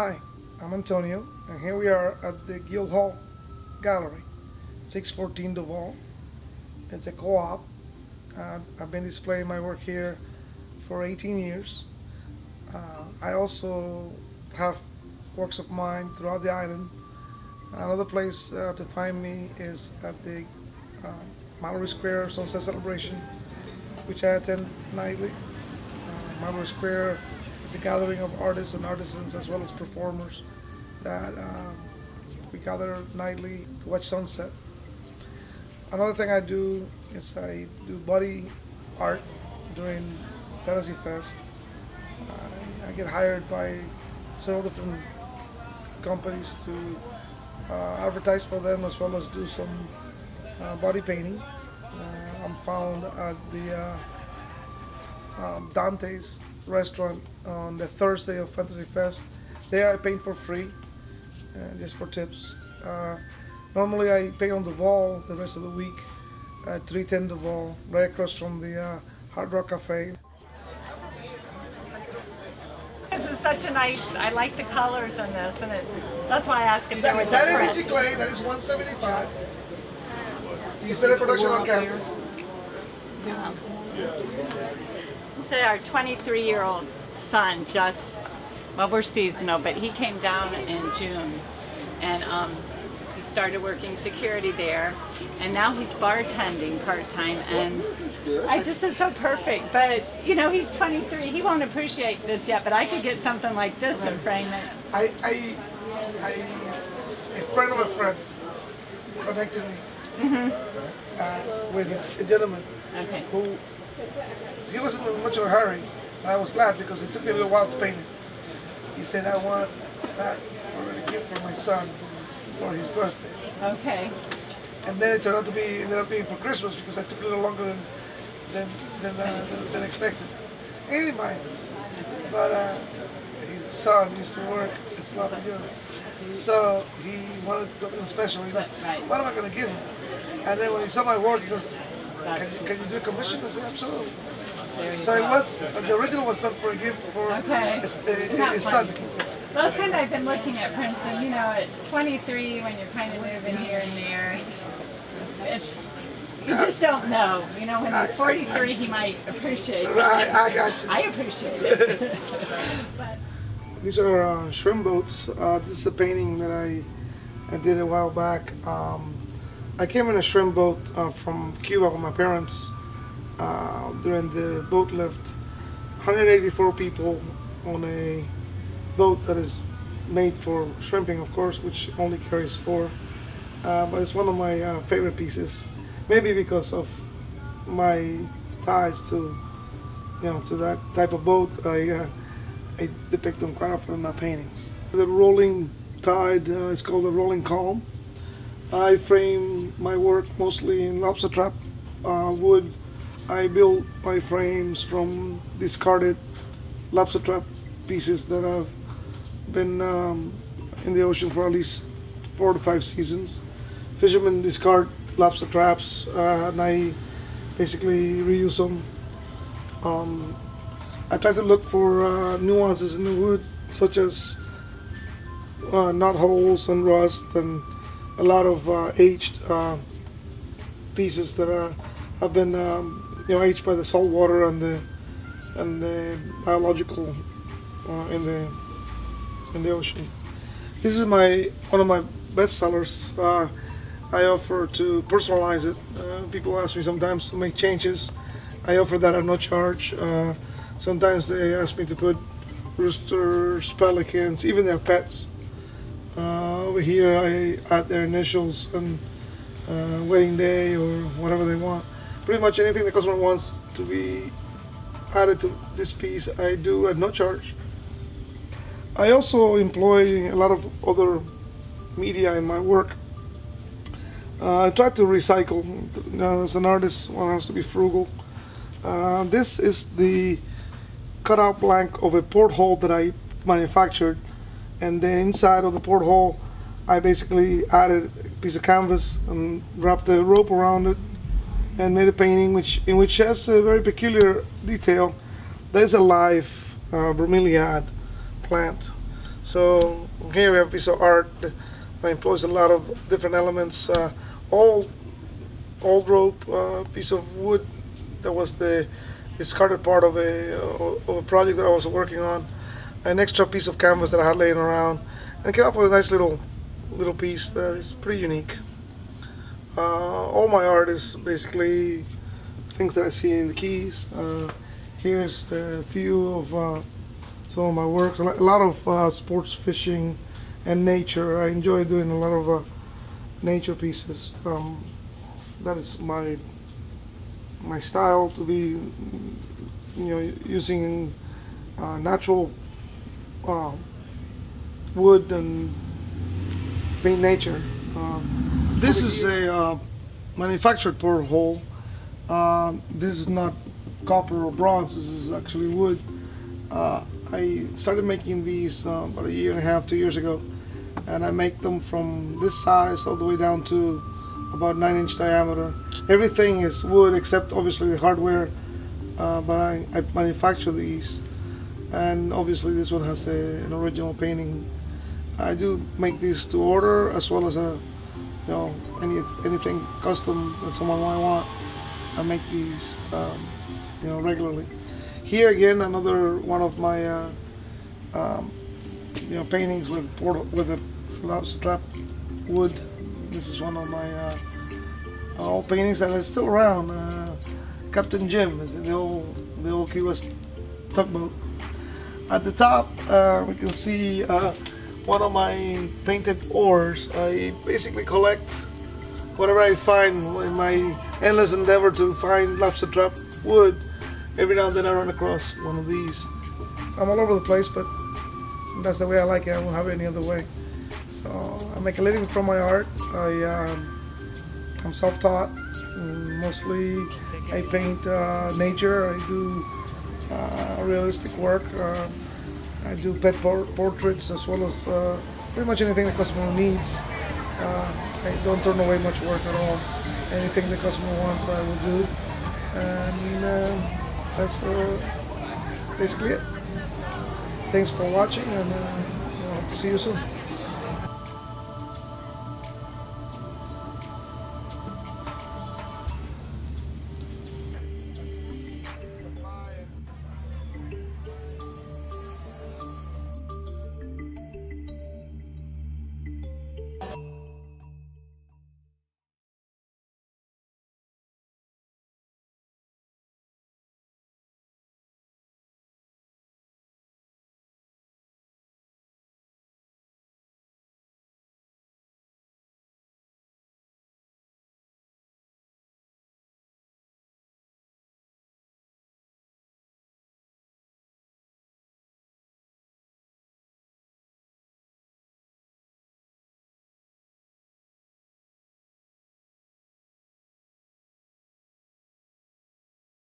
Hi, I'm Antonio, and here we are at the Guildhall Gallery, 614 Duval. It's a co-op. I've been displaying my work here for 18 years. I also have works of mine throughout the island. Another place to find me is at the uh, Mallory Square Sunset Celebration, which I attend nightly. Mallory Square is a gathering of artists and artisans as well as performers that we gather nightly to watch sunset. Another thing I do is I do body art during Fantasy Fest. I get hired by several different companies to advertise for them as well as do some body painting. I'm found at the Dante's restaurant on the Thursday of Fantasy Fest. There I paint for free, just for tips. Normally I paint on the wall the rest of the week at 310 Duval, right across from the Hard Rock Cafe. This is such a nice, I like the colors in this, and that's why I asked if there was a That is print. Ichi Clay, that is 175. You set a production on campus. So our 23-year-old son we're seasonal, but he came down in June, and he started working security there, and now he's bartending part-time, and this is so perfect. But he's 23, he won't appreciate this yet, but I could get something like this and frame it. A friend of a friend connected me with a gentleman Okay. who, he wasn't in much of a hurry, and I was glad because it took me a little while to paint it. He said, I want that for a gift for my son for his birthday. Okay. And then it turned out to be, ended up being for Christmas because I took a little longer than expected. He didn't mind. But his son used to work at Sloppy Joe's. So he wanted something special. He goes, Right. what am I going to give him? And then when he saw my work, he goes, can you do a commission? I said, absolutely. So it was, the original was done for a gift for his son. Well, that's kind of, I've been looking at Princeton, at 23, when you're kind of moving here and there, you just don't know. When he's 43, he might appreciate it. I got you. I appreciate it. But, These are shrimp boats. This is a painting that I did a while back. I came in a shrimp boat from Cuba with my parents during the boat lift. 184 people on a boat that is made for shrimping, of course, which only carries 4. But it's one of my favorite pieces. Maybe because of my ties to, to that type of boat. I depict them quite often in my paintings. The rolling tide is called the rolling calm. I frame my work mostly in lobster trap wood. I build my frames from discarded lobster trap pieces that have been in the ocean for at least 4 to 5 seasons. Fishermen discard lobster traps and I basically reuse them. I try to look for nuances in the wood, such as knot holes and rust and a lot of aged pieces that have been aged by the salt water and the biological in the ocean. This is one of my best sellers. I offer to personalize it. People ask me sometimes to make changes. I offer that at no charge. Sometimes they ask me to put roosters, pelicans, even their pets. Over here I add their initials and wedding day or whatever they want. Pretty much anything the customer wants to be added to this piece, I do at no charge. I also employ a lot of other media in my work. I try to recycle. As an artist, one has to be frugal. This is the cutout blank of a porthole that I manufactured, and the inside of the porthole I basically added a piece of canvas and wrapped the rope around it and made a painting in which has a very peculiar detail. There's a live bromeliad plant. So here we have a piece of art that employs a lot of different elements. All old rope, piece of wood that was the discarded part of a project that I was working on. An extra piece of canvas that I had laying around, and came up with a nice little piece that is pretty unique. All my art is basically things that I see in the Keys. Here's a few of some of my work. A lot of sports fishing and nature. I enjoy doing a lot of nature pieces. That is my style, to be, using natural wood and paint nature. This is a manufactured porthole. This is not copper or bronze. This is actually wood. I started making these about a year and a half, 2 years ago, and I make them from this size all the way down to about 9-inch diameter. Everything is wood except obviously the hardware, but I manufacture these, and obviously this one has an original painting. I do make these to order, as well as anything custom that someone might want. I make these regularly. Here again, another one of my paintings with a lobster trap wood. This is one of my old paintings that is still around. Captain Jim is the old Key West tugboat. At the top, we can see one of my painted oars. I basically collect whatever I find in my endless endeavor to find lobster trap wood. Every now and then I run across one of these. I'm all over the place, but that's the way I like it. I won't have it any other way. So I make a living from my art. I'm self-taught. Mostly I paint nature. I do realistic work. I do pet portraits, as well as pretty much anything the customer needs. I don't turn away much work at all. Anything the customer wants, I will do. And that's basically it. Thanks for watching, and hope to see you soon.